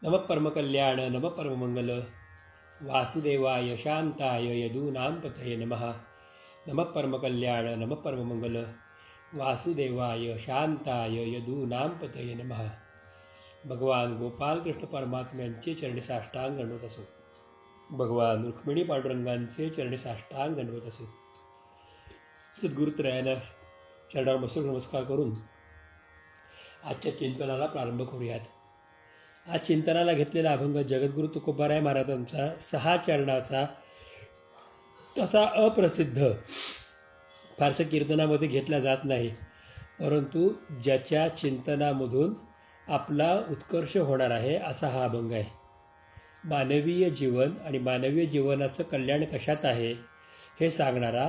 नमः परमकल्याण नमः परममंगल वासुदेवाय शांताय यदूनां पतये नमः। नमः परमकल्याण नमः परममंगल वासुदेवाय शांताय यदूनां पतये नमः। भगवान गोपाल कृष्ण परमात्म्यांचे चरणी साष्टांग दंडवत असो। भगवान रुक्मिणी पांडुरंगांचे चरणी साष्टांग दंडवत असो। सद्गुरुत्रयानं चरणावर मस्तक नमस्कार करून आजच्या चिंतनाला प्रारंभ करूयात। आज चिंतनाला घेतलेला अभंग जगद्गुरु तुकोबाराय महाराजांचा 6 चरणाचा, तसा अप्रसिद्ध, फारसं कीर्तनामध्ये घेतला जात नाही, परंतु ज्याच्या चिंतनामधून आपला उत्कर्ष होणार आहे असा हा अभंग आहे। मानवीय जीवन आणि मानवीय जीवनाचं कल्याण कशात आहे हे सांगणारा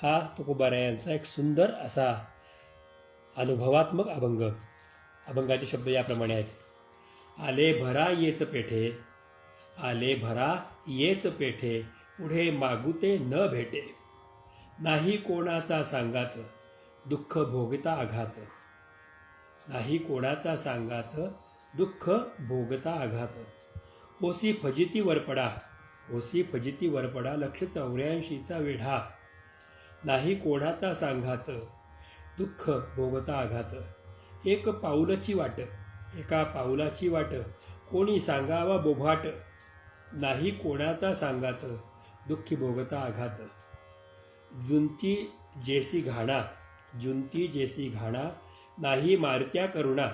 हा तुकोबारायांचा एक सुंदर असा अनुभवात्मक अभंग। अभंगाचे शब्द याप्रमाणे आहेत। आले भरा येच पेठे, आले भरा येच पेठे, पुढे मागुते न भेटे, नाही कोणाचा सांगात दुःख भोगता आघात, नाही कोणाचा सांगात दुःख भोगता आघात, होसी फजिती वरपडा, होसी फजिती वरपडा, 184चा वेढा, नाही कोणाचा सांगात दुःख भोगता आघात, एक पाऊलची वाट, एका पाऊलाची वाट, कोणी सांगावा बोभाट, नाही कोणाचा सांगात दुःखी भोगता आघात, जुंती जेसी घाणा, जुंती जेसी घाणा, नाही मारित्या करुणा,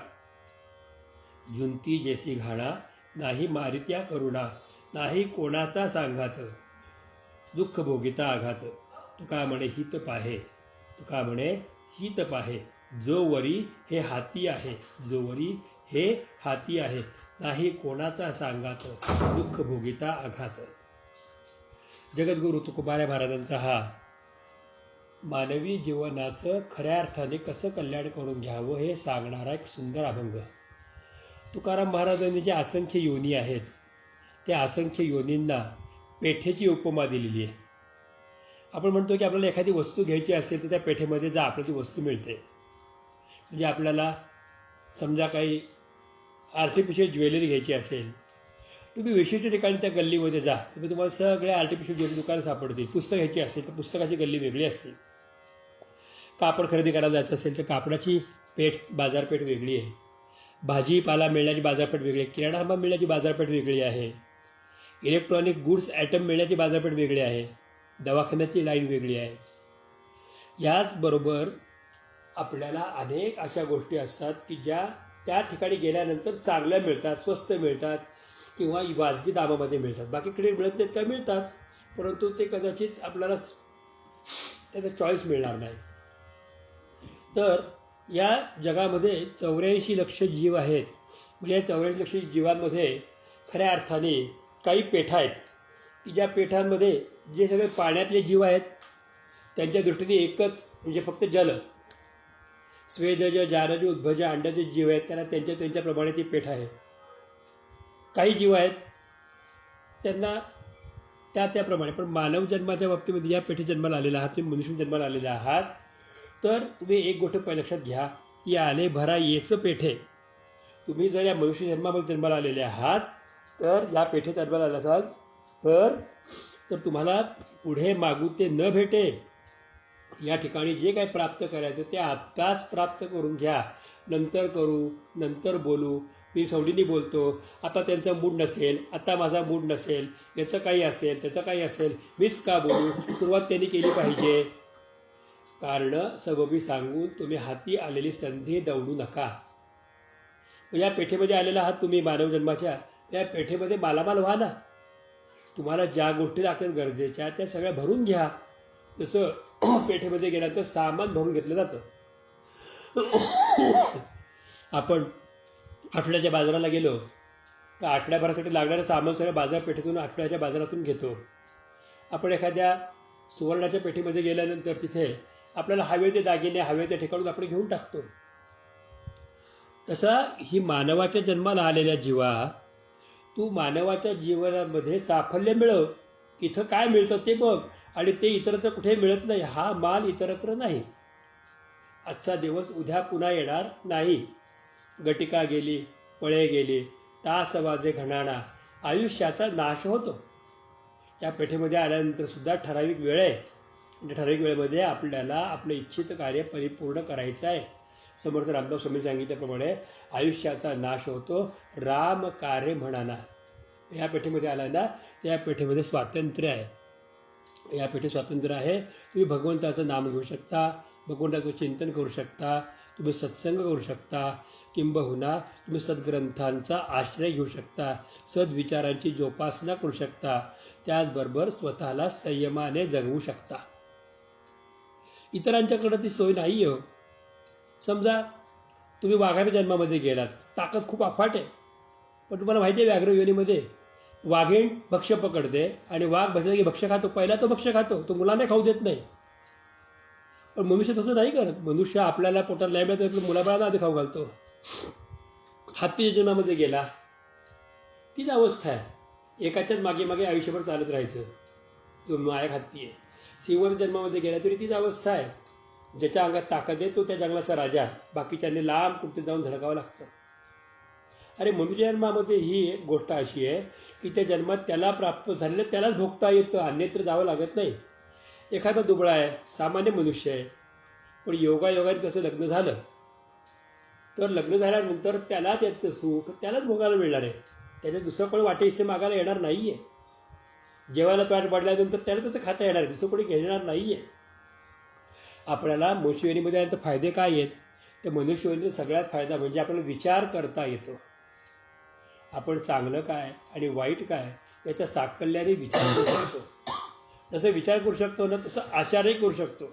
जुंती जेसी घाणा, नाही मारित्या करुणा, नाही कोणाचा सांगात दुःख भोगिता आघात, तुका म्हणे हित पाहे, तुका म्हणे हित पाहे, जो वरी हे हाती आहे, जो वरी हे हाती आहे, नाही कोणाचा सांगात दुःख भोगिता आघात। जगद्गुरु तुकोबाराय महाराजांचा हा मानवी जीवनाचं खऱ्या अर्थाने कसं कल्याण करून घ्यावं हे सांगणारा एक सुंदर अभंग। तुकाराम महाराजांनी जे असंख्य योनी आहेत त्या असंख्य योनींना पेठेची उपमा दिलेली आहे। आपण म्हणतो की आपल्याला एखादी वस्तू घ्यायची असेल तर त्या पेठेमध्ये जा, आपल्याला ती वस्तू मिळते। म्हणजे आपल्याला समजा काही आर्टिफिशियल ज्वेलरी घ्यायची असेल, तुम्ही विशिष्ट ठिकाणी त्या गल्लीमध्ये जा, तुम्ही तुम्हाला सगळे आर्टिफिशियल ज्वेलरी दुकानं सापडतील। पुस्तक घ्यायची असेल तर पुस्तकाची गल्ली वेगळी असते, कापड खरेदी करायला जायचं असेल तर कापडाची पेठ, बाजारपेठ वेगळी आहे, भाजीपाला मिळण्याची बाजारपेठ वेगळी आहे, किराणा सामान मिळण्याची बाजारपेठ वेगळी आहे, इलेक्ट्रॉनिक गुड्स आयटम मिळण्याची बाजारपेठ वेगळी आहे, दवाखान्याची लाईन वेगळी आहे। याचबरोबर आपल्याला अनेक अशा गोष्टी असतात की ज्या त्या ठिकाणी गेल्यानंतर चांगल्या मिळतात, स्वस्त मिळतात किंवा वाजवी दामामध्ये मिळतात। बाकीकडे मिळत नाहीत, काय मिळतात, परंतु ते कदाचित आपल्याला त्याचा चॉईस मिळणार नाही। तर या जगामध्ये 84 लक्ष जीव आहेत। म्हणजे या 84 लक्ष जीवांमध्ये खऱ्या अर्थाने काही पेठा आहेत की ज्या पेठांमध्ये जे सगळे पाण्यातले जीव आहेत त्यांच्या दृष्टीने एकच, म्हणजे फक्त जल, स्वेदज, जानज, उद्भज, अंडज जीव आहेत, त्यांना त्यांच्याप्रमाणे ती पेठ आहे। काही जीव आहेत त्यांना त्याप्रमाणे, पण मानव जन्माच्या बाबतीमध्ये या पेठे जन्माला आलेला आहात, तुम्ही मनुष्य जन्माला आलेला आहात, तर तुम्ही एक गोष्ट पहिल्या लक्षात घ्या की आले भरा येच पेठे। तुम्ही जर या मनुष्य जन्मामध्ये जन्माला आलेले आहात तर या पेठेत जन्माला आला असाल तर तुम्हाला पुढे मागू ते न भेटे, या ठिकाणी जे काही प्राप्त करायचं ते आत्ताच प्राप्त करून घ्या, नंतर करू, नंतर बोलू, मी सवडीने बोलतो, आता त्यांचा मूड नसेल, आता माझा मूड नसेल, याचं काही असेल, त्याचं काही असेल, मीच का बोलू, सुरुवात त्यांनी केली पाहिजे। कारण सबबी सांगून तुम्ही हाती आलेली संधी दवडू नका। या पेठेमध्ये आलेला आहात तुम्ही मानव जन्माच्या, या पेठेमध्ये मालामाल व्हा ना, तुम्हाला ज्या गोष्टी लागतात गरजेच्या त्या सगळ्या भरून घ्या। तसं पेठेमध्ये गेल्यानंतर सामान भरून घेतलं जातं। आपण आठवड्याच्या बाजाराला गेलो तर आठवड्याभरासाठी लागणारं सामान सगळं बाजारपेठेतून, आठवड्याच्या बाजारातून घेतो। आपण एखाद्या सुवर्णाच्या पेठेमध्ये गेल्यानंतर तिथे आपल्याला हवे ते दागिने हवे त्या ठिकाणून आपण घेऊन टाकतो। तसा ही मानवाच्या जन्माला आलेल्या जीवा, तू मानवाच्या जीवनामध्ये साफल्य मिळव, इथं काय मिळतं ते बघ, आणि ते इतरत्र कुठे मिळत नाही, हा माल इतरत्र नाही। आजचा दिवस उद्या पुन्हा येणार नाही, गटिका गेली, फळे गेली, तास वाजे घणाणा, आयुष्याचा नाश होतो. या पेठेमध्ये आल्यानंतर सुद्धा ठराविक वेळ आहे. त्या ठराविक वेळेमध्ये आपल्याला आपलं इच्छित कार्य परिपूर्ण करायचं आहे. समर्थ रामदास स्वामी सांगितल्याप्रमाणे आयुष्याचा नाश होतो, राम कार्य म्हणाना. या पेठेमध्ये आला ना, त्या पेठेमध्ये स्वातंत्र्य आहे. या पेठे स्वातंत्र्य आहे. तुम्ही भगवंताचं नाम घेऊ शकता, भगवंताचं चिंतन करू शकता, तुम्ही सत्संग करू शकता, किंबहुना तुम्ही सद्ग्रंथांचा आश्रय घेऊ शकता, सद्विचारांची जोपासना करू शकता, त्याचबरोबर स्वतःला संयमाने जगवू शकता. इतरांच्याकडे ती सोय नाही हो. समजा तुम्ही वाघाच्या जन्मामध्ये गेलात, ताकद खूप अफाट आहे, पण तुम्हाला माहिती आहे व्याघ्र योनीमध्ये वाघीण भक्ष्य पकडते आणि वाघ बसला की भक्ष्य खातो. पहिला तो भक्ष्य खातो, तो मुलांना खाऊ देत नाही. पण मनुष्य तसं नाही करत. मनुष्य आपल्याला पोटात नाही मिळत तर मुलाबाळांना आधी खाऊ घालतो. हत्तीच्या जन्मामध्ये गेला, तीच अवस्था आहे. एकाच्याच मागे मागे आयुष्यभर चालत राहायचं, जो माया हत्ती आहे. सिंहाच्या जन्मामध्ये गेला तरी तीच अवस्था आहे. ज्याच्या अंगात ताकद आहे तो त्या जंगलाचा राजा, बाकीच्यांनी लांब कुठे जाऊन धडकावं लागतं. अरे मनुष्य जन्मामध्ये ही एक गोष्ट अशी आहे की त्या जन्मात त्याला प्राप्त झालेलं त्यालाच भोगता येतं, अन्यत्र जावं लागत नाही. एखादा दुबळा आहे, सामान्य मनुष्य आहे, पण योगायोगाने त्याचं लग्न झालं तर लग्न झाल्यानंतर त्याला त्याचं सुख त्यालाच भोगायला मिळणार आहे. त्याच्या दुसरं कोणी वाटे हिस्से मागायला येणार नाही आहे. जेवायला पेट पडल्यानंतर त्याला त्याचं खाता येणार आहे, दुसरं कोणी घेणार नाही आहे. आपल्याला मनुष्ययोनीमध्ये आल्यानंतर फायदे काय आहेत? तर मनुष्ययोनीचा सगळ्यात फायदा म्हणजे आपल्याला विचार करता येतो. आपण चांगलं काय आणि वाईट काय याच्या साकल्याने विचार करू शकतो. जसं विचार करू शकतो ना, तसं आचरणही करू शकतो.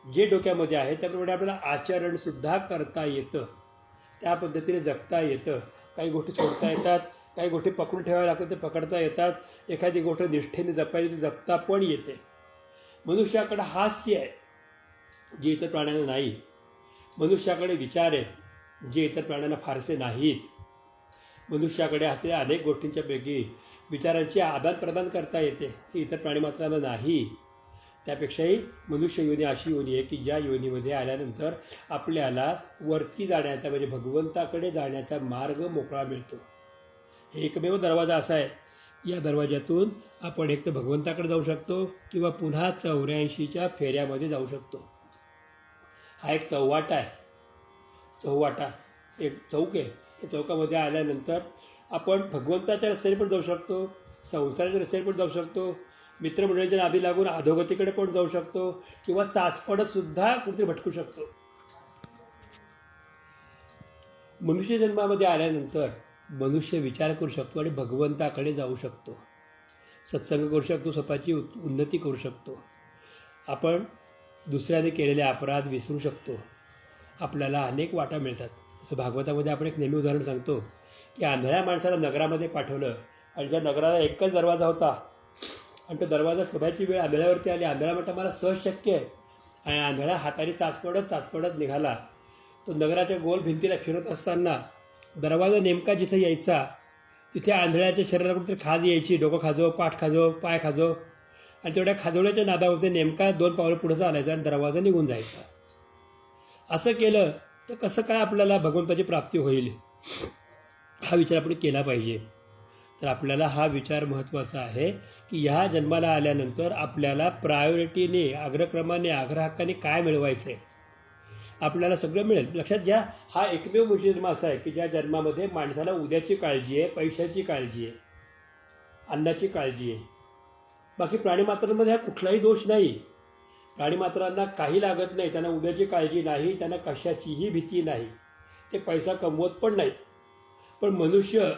जे डोक्यामध्ये आहे त्याप्रमाणे आपल्याला आचरणसुद्धा करता येतं, त्या पद्धतीने जगता येतं. काही गोष्टी सोडता येतात, काही गोष्टी पकडून ठेवायला लागतात ते पकडता येतात, एखादी गोष्ट निष्ठेने जपायची जपता पण येते. मनुष्याकडे हास्य आहे, जे इतर प्राण्यांना नाही. मनुष्याकडे विचार आहेत, जे इतर प्राण्यांना फारसे नाहीत. मनुष्याकडे असलेल्या अनेक गोष्टींच्यापैकी विचारांची आदान प्रदान करता येते, की इतर प्राणीमात्रांना नाही. त्यापेक्षाही मनुष्य योनी अशी योनी आहे की ज्या योनीमध्ये आल्यानंतर आपल्याला वरती जाण्याचा म्हणजे भगवंताकडे जाण्याचा मार्ग मोकळा मिळतो. हे एकमेव दरवाजा असा आहे, या दरवाज्यातून आपण एक तर भगवंताकडे जाऊ शकतो किंवा पुन्हा 84च्या फेऱ्यामध्ये जाऊ शकतो. हा एक चौवाटा आहे. चौवाटा एक चौक आहे. या चौकामध्ये आल्यानंतर आपण भगवंताच्या रस्त्याने पण जाऊ शकतो, संसाराच्या रस्त्याने पण जाऊ शकतो, मित्रमंडळींच्या नादी लागून अधोगतीकडे पण जाऊ शकतो, किंवा चाचपडत सुद्धा कुठेतरी भटकू शकतो. मनुष्य जन्मामध्ये आल्यानंतर मनुष्य विचार करू शकतो आणि भगवंताकडे जाऊ शकतो, सत्संग करू शकतो, स्वतःची उन्नती करू शकतो. आपण दुसऱ्याने केलेले अपराध विसरू शकतो. आपल्याला अनेक वाटा मिळतात. जसं भागवतामध्ये आपण एक नेहमी उदाहरण सांगतो की आंधळ्या माणसाला नगरामध्ये पाठवलं आणि ज्या नगराला एकच दरवाजा होता आणि तो दरवाजा शोधायची वेळ आंधळ्यावरती आली. आंधळा म्हणता मला सहज शक्य आहे, आणि आंधळ्या हाताने चाचपडत निघाला. तो नगराच्या गोल भिंतीला फिरत असताना दरवाजा नेमका जिथे यायचा तिथे आंधळ्याच्या शरीराला कुठेतरी खाज यायची. डोकं खाजो, पाठ खाजो, पाय खाजो, आणि तेवढ्या खाजवण्याच्या नादामध्ये नेमका 2 पावलं पुढे चालायचा आणि दरवाजा निघून जायचा. असं केलं तर कसं काय आपल्याला भगवंताची प्राप्ती होईल, हा विचार आपण केला पाहिजे. तर आपल्याला हा विचार महत्त्वाचा आहे की ह्या जन्माला आल्यानंतर आपल्याला प्रायोरिटीने, अग्रक्रमाने, अग्रहक्काने काय मिळवायचं आहे. आपल्याला सगळं मिळेल. लक्षात घ्या, हा एकमेव मनुष्य जन्म असा आहे की ज्या जन्मामध्ये माणसाला उद्याची काळजी आहे, पैशाची काळजी आहे, अन्नाची काळजी आहे. बाकी प्राणीमात्रांमध्ये हा कुठलाही दोष नाही. प्राणीमात्रांना काही लागत नाही, त्यांना उद्याची काळजी नाही, त्यांना कशाचीही भीती नाही, ते पैसा कमवत पण नाहीत. पण मनुष्य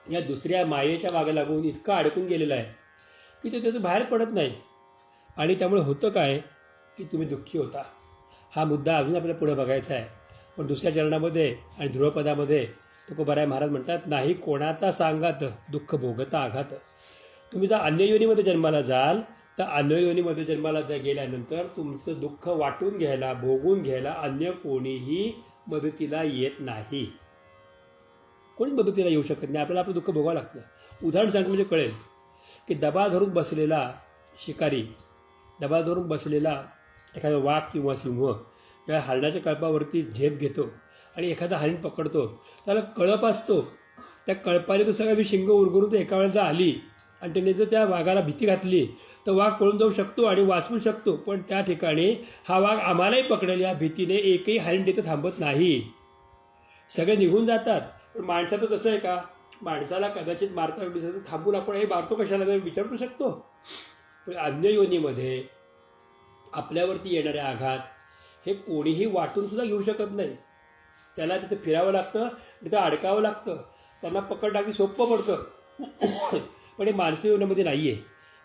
या दुसऱ्या मायेच्या मागे लागून इतका अडकून गेलेला आहे की ते त्याचं बाहेर पडत नाही. आणि त्यामुळे होतं काय की तुम्ही दुःखी होता. हा मुद्दा अजून आपल्याला पुढे बघायचा आहे. पण दुसऱ्या चरणामध्ये आणि ध्रुवपदामध्ये तुकोबाराय महाराज म्हणतात, नाही कोणाचा सांगात दुःख भोगता आघात. तुम्ही जर अन्य योनीमध्ये जन्माला जाल तर अन्य योनीमध्ये जन्माला गेल्यानंतर तुमचं दुःख वाटून घ्यायला, भोगून घ्यायला अन्य कोणीही मदतीला येत नाही. कोणीच मदतीला येऊ शकत नाही. आपल्याला आपलं दुःख भोगावं लागतं. उदाहरण सांगतो म्हणजे कळेल की दबा धरून बसलेला शिकारी, दबा धरून बसलेला एखादा वाघ किंवा सिंह या हरणाच्या कळपावरती झेप घेतो आणि एखादा हरिण पकडतो. त्याला कळप असतो त्या कळपाने तर सगळं मी शिंग उरगरून तर एका वेळेला आली आणि त्याने जर त्या वाघाला भीती घातली तर वाघ पळून जाऊ शकतो आणि वाचवू शकतो, पण त्या ठिकाणी हा वाघ आम्हालाही पकडेल या भीतीने एकही हरिण तिथं थांबत नाही, सगळे निघून जातात. पण माणसाचं कसं आहे का, माणसाला कदाचित मारता थांबून आपण हे मारतो कशाला जर विचारू शकतो. पण अन्य योनीमध्ये आपल्यावरती येणारे आघात हे कोणीही वाटून सुद्धा घेऊ शकत नाही. त्याला तिथं फिरावं लागतं, तिथं अडकावं लागतं, त्यांना पकड टाकली सोपं पडतं. पण हे माणसं योनीमध्ये नाही आहे.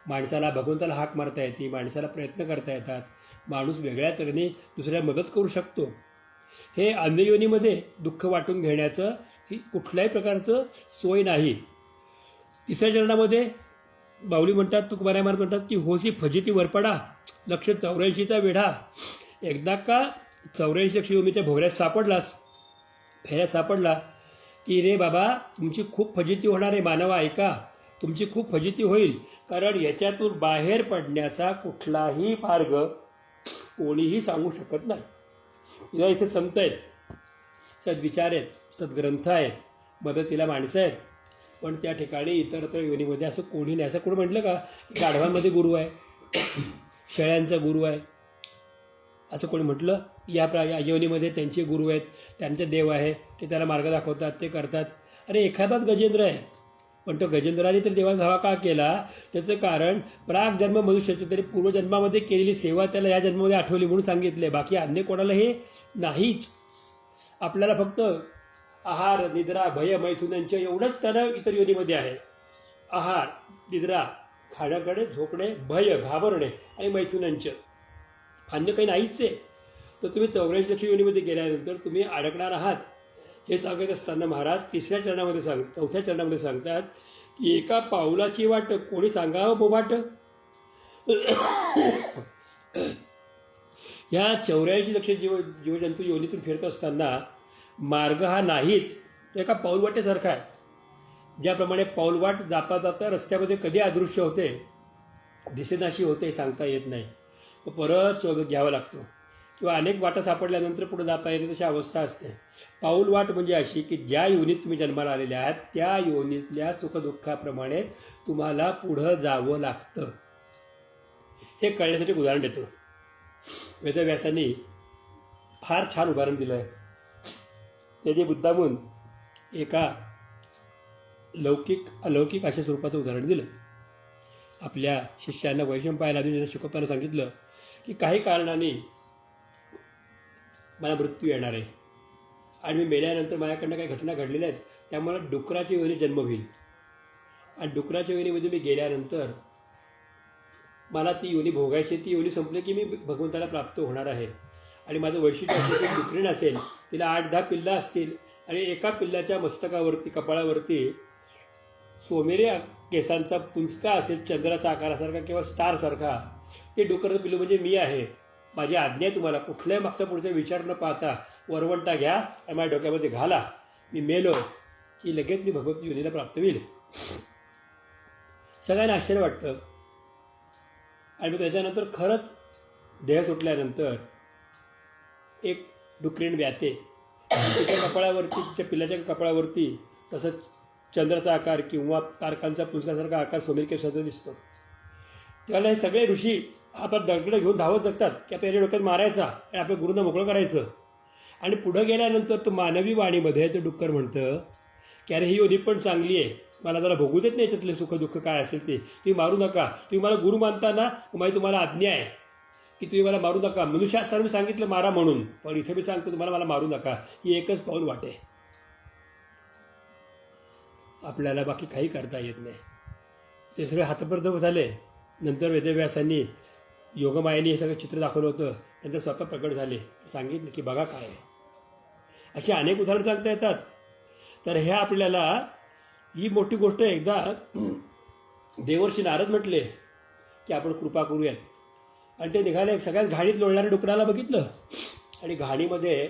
माणसाला भगवंताला हाक मारता येते, माणसाला प्रयत्न करता येतात, माणूस वेगळ्या तऱ्हेने दुसऱ्या मदत करू शकतो. हे अन्य योनीमध्ये दुःख वाटून घेण्याचं ही कुठल्याही प्रकारचं सोय नाही. तिसऱ्या चरणामध्ये बावली म्हणतात, तुकोबाराय महाराज म्हणतात की होसी फजिती वरपडा लक्ष 84चा वेढा. एकदा का 84 लक्ष योनीच्या भोवऱ्यात सापडलास, फेऱ्यात सापडला की रे बाबा तुमची खूप फजिती होणार आहे मानवा, ऐका तुमची खूप फजिती होईल, कारण याच्यातून बाहेर पडण्याचा कुठलाही मार्ग कोणीही सांगू शकत नाही. या इथे संत आहेत, सद्विचार आहेत, सद्ग्रंथ आहेत, मदतीला माणसं आहेत, पण त्या ठिकाणी इतरत्र योनीमध्ये असं कोणी नाही. असं कोणी म्हटलं का गाढवांमध्ये गुरु आहे, शेळ्यांचा गुरु आहे, असं कोणी म्हटलं? या योनीमध्ये त्यांचे गुरु आहेत, त्यांचे देव आहे, ते त्याला मार्ग दाखवतात, ते करतात. अरे एखादाच गजेंद्र आहे, पण तो गजेंद्राने तर देवाचा धावा का केला? त्याचं कारण प्राग जन्म मनुष्याचं तरी पूर्वजन्मामध्ये केलेली सेवा त्याला या जन्मामध्ये आठवली म्हणून सांगितले. बाकी अन्य कोणाला हे नाहीच. आपल्याला फक्त आहार निद्रा भय मैथुनांचे एवढंच त्यानं इतर योनीमध्ये आहे. आहार निद्रा, खाण्याकडे झोपणे, भय घाबरणे आणि मैथुनांचे, अन्य काही नाहीच आहे. तर तुम्ही 84 लक्ष योनीमध्ये गेल्यानंतर तुम्ही अडकणार आहात हे सांगत असताना महाराज चौथ्या चरणामध्ये सांगतात की एका पाऊलाची वाट कोणी सांगावं बोबाट. या 84 लक्ष जीवजंतू योनीतून फिरत असताना मार्ग हा नाहीच, तो एका पाऊलवाटेसारखा आहे. ज्याप्रमाणे पाऊलवाट जाता जाता रस्त्यामध्ये कधी अदृश्य होते, दिसेनाशी होते, सांगता येत नाही, परत शोध घ्यावा लागतो, किंवा अनेक वाटा सापडल्यानंतर पुढे जाता येते, तशी अवस्था असते. पाऊल वाट म्हणजे अशी की ज्या योनीत तुम्ही जन्माला आलेले आहात त्या योनीतल्या सुखदुःखाप्रमाणे तुम्हाला पुढं जावं लागतं. हे कळण्यासाठी एक उदाहरण देतो. वेदव्यासांनी फार छान उदाहरण दिलं आहे. त्याने बुद्धामून एका अलौकिक अशा स्वरूपाचं उदाहरण दिलं. आपल्या शिष्यांना वैशंपायन आधी शिकवताना सांगितलं की काही कारणाने मला मृत्यू येणार आहे आणि मी मेल्यानंतर माझ्याकडनं काही घटना घडलेल्या आहेत, त्यामुळे डुकराच्या योनी जन्म होईल आणि डुकराच्या योनीमध्ये मी गेल्यानंतर मला ती योनी भोगायची. ती योनी संपली की मी भगवंताला प्राप्त होणार आहे. आणि माझं वैशिष्ट्य असेल की डुकरीण असेल, तिला 8-10 पिल्लं असतील आणि एका पिल्लाच्या मस्तकावरती कपाळावरती सोनेरी केसांचा पुंजका असेल, चंद्राचा आकारासारखा किंवा स्टारसारखा. ते डुकराचं पिल्लू म्हणजे मी आहे. माझी आज्ञा तुम्हाला कुठल्याही मागचा पुढचा विचार न पाहता वरवंटा घ्या आणि माझ्या डोक्यामध्ये घाला. मी मेलो की लगेच मी भगवत योनीला प्राप्त होईल. सगळ्यांना आश्चर्य वाटतं. आणि मग त्याच्यानंतर खरंच देह सुटल्यानंतर एक डुकरीण व्याते, तिच्या कपाळावरती, तिच्या पिल्लाच्या कपाळावरती तसंच चंद्राचा आकार किंवा तारकांचा पुंजकासारखा आकार सोनेरी केसांचा दिसतो. त्याला हे सगळे ऋषी हातात दगडं घेऊन धावत जगतात की आपल्या डोक्यात मारायचा आणि आपल्या गुरूंना मोकळं करायचं. आणि पुढं गेल्यानंतर तो मानवी वाणीमध्ये तो डुक्कर म्हणतं की अरे ही योनी पण चांगली आहे, मला जरा भोगू देत नाही याच्यातले सुखदुःख काय असेल ते, तुम्ही मारू नका. तुम्ही मला गुरु मानताना माझी तुम्हाला आज्ञा आहे की तुम्ही मला मारू नका. मनुष्यास्त्राने मी सांगितलं मारा म्हणून, पण इथे मी सांगतो तुम्हाला मला मारू नका. ही एकच पाऊल वाटे, आपल्याला बाकी काही करता येत नाही. ते सगळे हातप्रदम झाले. नंतर वेदव्यासांनी योगमायेने हे सगळं चित्र दाखवलं होतं, नंतर स्वतः प्रकट झाले, सांगितलं की बघा काय. अशी अनेक उदाहरणं सांगता येतात. तर हे आपल्याला ही मोठी गोष्ट. एकदा देवर्षी नारद म्हटले की आपण कृपा करूयात, आणि ते निघाले. सगळ्यात घाणीत लोळणाऱ्या डुकराला बघितलं आणि घाणीमध्ये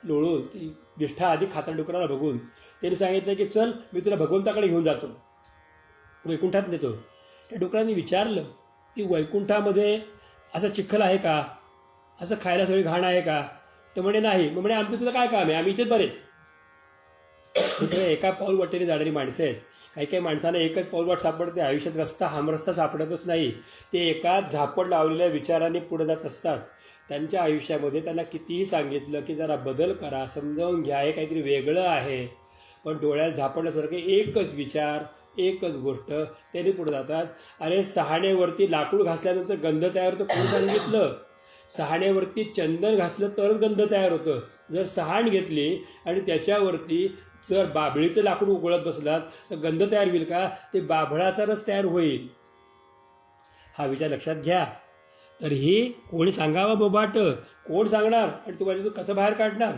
लोळून ती विष्ठा आधी खाताना डुकराला बघून त्यांनी सांगितलं की चल मी तुला भगवंताकडे घेऊन जातो, वैकुंठात नेतो. त्या डुकरांनी विचारलं की वैकुंठामध्ये असं चिखल आहे का, असं खायला सगळी घाण आहे का? तर म्हणे नाही. मग म्हणे आमचं तुझं काय काम आहे, आम्ही इथेच बरेच. हे सगळे एका पाऊल वाटेने जाणारी माणसं आहेत. काही काही माणसांना एकच पाऊलवाट सापडते, आयुष्यात रस्ता हमरस्ता सापडतच नाही. ते एका झापड लावलेल्या विचाराने पुढे जात असतात. त्यांच्या आयुष्यामध्ये त्यांना कितीही सांगितलं की जरा बदल करा, समजावून घ्या, हे काहीतरी वेगळं आहे, पण डोळ्यात झापडल्यासारखे एकच विचार, एकच गोष्ट, त्यांनी पुढे जातात. अरे सहाण्यावरती लाकूड घासल्यानंतर गंध तयार होतं, कोणी सांगितलं? सहाण्यावरती चंदन घासलं तरच गंध तयार होतं. जर सहाण घेतली आणि त्याच्यावरती जर बाभळीचं लाकूड उकळत बसलात तर गंध तयार होईल का? ते बाभळाचा रस तयार होईल. हा विचार लक्षात घ्या. तर ही कोणी सांगावं बोबाट, कोण सांगणार आणि तुम्हाला कसं बाहेर काढणार?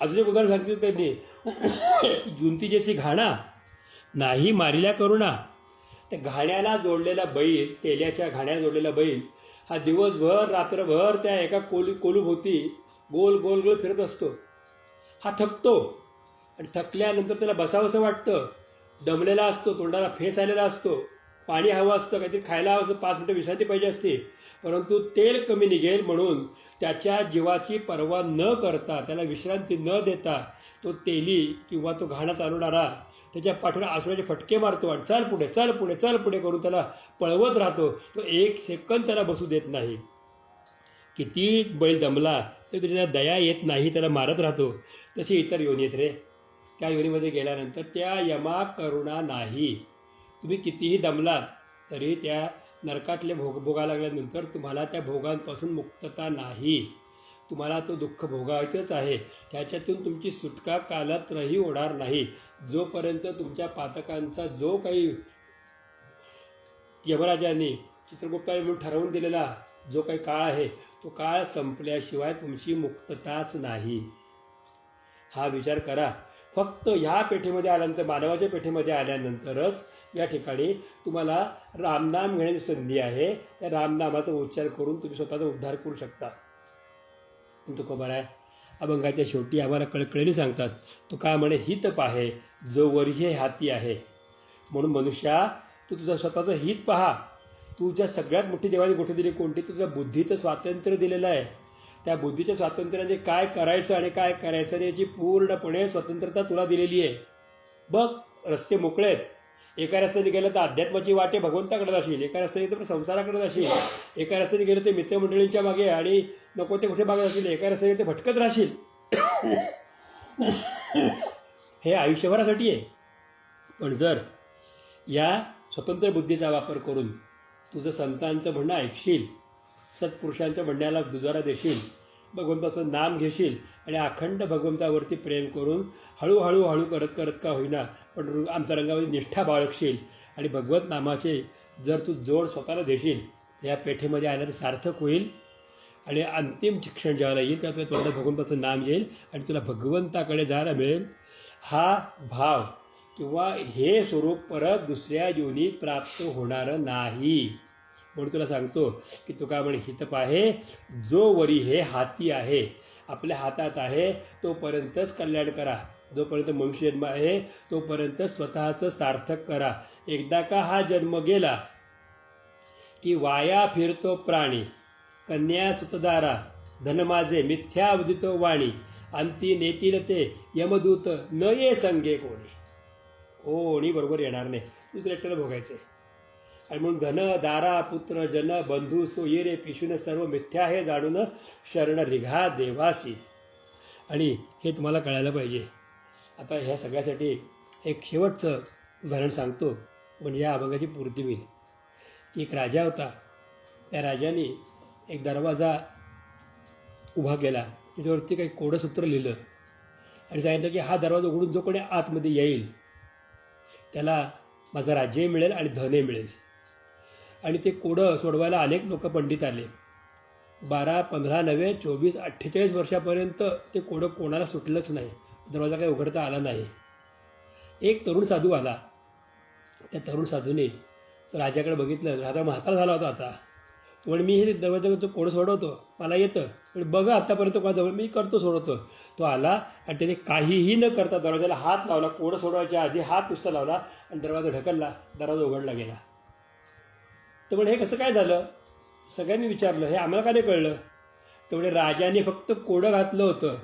अजून एक उदाहरण सांगितलं त्यांनी, जुंती जैसी घाणा नाही मारिल्या करुणा. त्या घाण्याला जोडलेला बैल, तेल्याच्या घाण्याला जोडलेला बैल हा दिवसभर रात्रभर त्या एका कोलूभोवती गोल गोल गोल फिरत असतो. हा थकतो आणि थकल्यानंतर त्याला बसावंसं वाटतं. दमलेला असतो, तोंडाला फेस आलेला असतो, पाणी हवं असतं, काहीतरी खायला हवं असतं, 5 मिनिटं विश्रांती पाहिजे असते. परंतु तेल कमी निघेल म्हणून त्याच्या जीवाची पर्वा न करता, त्याला विश्रांती न देता तो तेली किंवा तो घाणा चालवणारा त्याच्या पाठीवर आसुराचे फटके मारतो आणि चल पुढे चल पुढे चल पुढे करून त्याला पळवत राहतो. तो एक सेकंद त्याला बसू देत नाही. किती बैल दमला तरी त्याला दया येत नाही, त्याला मारत राहतो. तशी इतर योनी आहेत रे. त्या योनीमध्ये गेल्यानंतर त्या यमा करुणा नाही. तुम्ही कितीही दमलात तरी त्या नरकातले भोगा लागल्यानंतर तुम्हाला त्या भोगांपासून मुक्तता नाही. तुम्हाला तो दुःख भोगायचंच आहे. त्याच्यातून तुमची सुटका कालत्रही होणार नाही. जोपर्यंत तुमच्या पातकांचा जो काही यमराजांनी चित्रगुप्ताने म्हणून ठरवून दिलेला जो काही काळ आहे, तो काळ संपल्याशिवाय तुमची मुक्तताच नाही. हा विचार करा. फक्त ह्या पेठेमध्ये आल्यानंतर, मानवाच्या पेठेमध्ये आल्यानंतरच या ठिकाणी तुम्हाला रामनाम घेण्याची संधी आहे. त्या रामनामाचा उच्चार करून तुम्ही स्वतःचा उद्धार करू शकता. तुकोबार आहे अभंगाच्या शेवटी आम्हाला कळकळीने सांगतात, तो का म्हणे हित पाहे जो वरी हाती आहे. म्हणून मनुष्या, तू तुझं स्वतःचं हित पहा. तुझ्या सगळ्यात मोठी देवाने गोष्ट दिली कोणती? तुझ्या बुद्धीचं स्वातंत्र्य दिलेलं आहे. त्या बुद्धीच्या स्वातंत्र्याने काय करायचं आणि काय करायचं नाही याची पूर्णपणे स्वतंत्रता तुला दिलेली आहे. बघ, रस्ते मोकळे आहेत. एका रस्त्याने गेलं तर अध्यात्माची वाटे भगवंताकडे जाशील, एका रस्त्याने तर संसाराकडे जाशील, एका रस्त्याने गेलं तर मित्रमंडळींच्या मागे आणि नको ते कुठे मागे जाशील, एका रस्त्याने ते भटकत राहशील. हे आयुष्यभरासाठी आहे. पण जर या स्वतंत्र बुद्धीचा वापर करून तुझं संतांचं म्हणणं ऐकशील, सत्पुरुषांच्या म्हणण्याला दुजारा देशील, भगवंताचं नाम घेशील आणि अखंड भगवंतावरती प्रेम करून हळूहळू हळू करत करत का होईना पण अंतरंगामध्ये निष्ठा बाळगशील आणि भगवत नामाचे जर तू जोड स्वतःला देशील, या पेठेमध्ये आल्यानं सार्थक होईल. आणि अंतिम शिक्षण ज्यावेळेला येईल तेव्हा तुला तोंडात भगवंताचं नाम येईल आणि तुला भगवंताकडे जायला मिळेल. हा भाव किंवा हे स्वरूप परत दुसऱ्या योनीत प्राप्त होणार नाही. म्हणून तुला सांगतो की तुका म्हणे हित पाहे जो वरी हे हाती आहे. आपल्या हातात आहे तोपर्यंतच कल्याण करा. जोपर्यंत मनुष्य जन्म आहे तोपर्यंत स्वतःचं सार्थक करा. एकदा का हा जन्म गेला की वाया फिरतो प्राणी, कन्या सुतदारा धन माझे मिथ्या उदितो वाणी, अंती नेतील ते यमदूत न ये संगे कोणी. कोणी बरोबर येणार नाही, दुसऱ्या एकट्याला भोगायचे. आणि म्हणून धन दारा पुत्र जन बंधू सो ये रे पिशून सर्व मिथ्या हे जाणून शरण रिघा देवासी. आणि हे तुम्हाला कळायला पाहिजे. आता ह्या सगळ्यासाठी एक शेवटचं उदाहरण सांगतो म्हणजे या अभंगाची पूर्ती होईल. की एक राजा होता. त्या राजाने एक दरवाजा उभा केला, त्याच्यावरती काही कोडसूत्र लिहिलं आणि सांगितलं की हा दरवाजा उघडून जो कोणी आतमध्ये येईल त्याला माझं राज्यही मिळेल आणि धनही मिळेल. आणि ते कोडं सोडवायला अनेक लोक पंडित आले. 12, 15 नव्हे 24, 48 वर्षापर्यंत ते कोडं कोणाला सुटलंच नाही. दरवाजा काही उघडता आला नाही. एक तरुण साधू आला. त्या तरुण साधूने राजाकडे बघितलं. राजा म्हातारा झाला होता आता. तो म्हणे मी हे दरवाजा कोडं सोडवतो, मला येतं, पण बघा आत्तापर्यंत कोणाजवळ मी करतो सोडवतो. तो आला आणि त्याने काहीही न करता दरवाजाला हात लावला. कोडं सोडवायच्या आधी हात नुसता लावला आणि दरवाजा ढकलला. दरवाजा उघडला गेला. तर म्हणे हे कसं काय झालं? सगळ्यांनी विचारलं, हे आम्हाला का नाही कळलं? तर म्हणे राजाने फक्त कोडं घातलं होतं.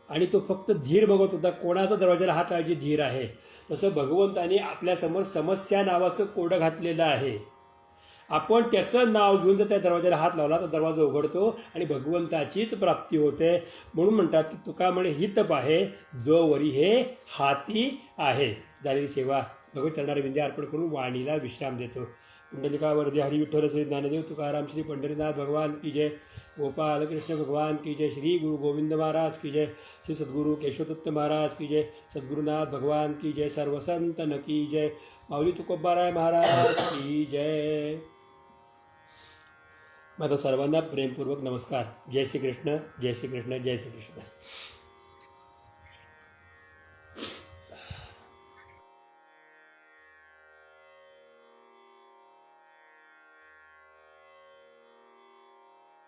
आणि तो फक्त धीर बघत होता, कोणाचा दरवाजाला हात लावायची धीर आहे. तसं भगवंतानी आपल्यासमोर समस्या नावाचं कोडं घातलेलं आहे. आपण त्याचं नाव घेऊन जर त्या दरवाजाला हात लावला तर दरवाजा उघडतो आणि भगवंताचीच प्राप्ती होते. म्हणून म्हणतात की तुका म्हणे हित पाहे जो वरी हे हाती आहे. झालेली सेवा भगवत चरणारे विंध्य अर्पण करून वाणीला विश्राम देतो. कुंडलिका वरदे हरी विठ्ठल श्री ज्ञानदेव तुकाराम श्री पंढरीनाथ भगवान की जय. गोपाल कृष्ण भगवान की जय. श्री गुरु गोविंद महाराज की जय. श्री सद्गुरु केशवदत्त महाराज की जय. सद्गुरुनाथ भगवान की जय. सर्व संतन की जय. माऊली तुकोबाराय महाराज की जय. माझा सर्वांना प्रेमपूर्वक नमस्कार. जय श्री कृष्ण, जय श्री कृष्ण, जय श्री कृष्ण.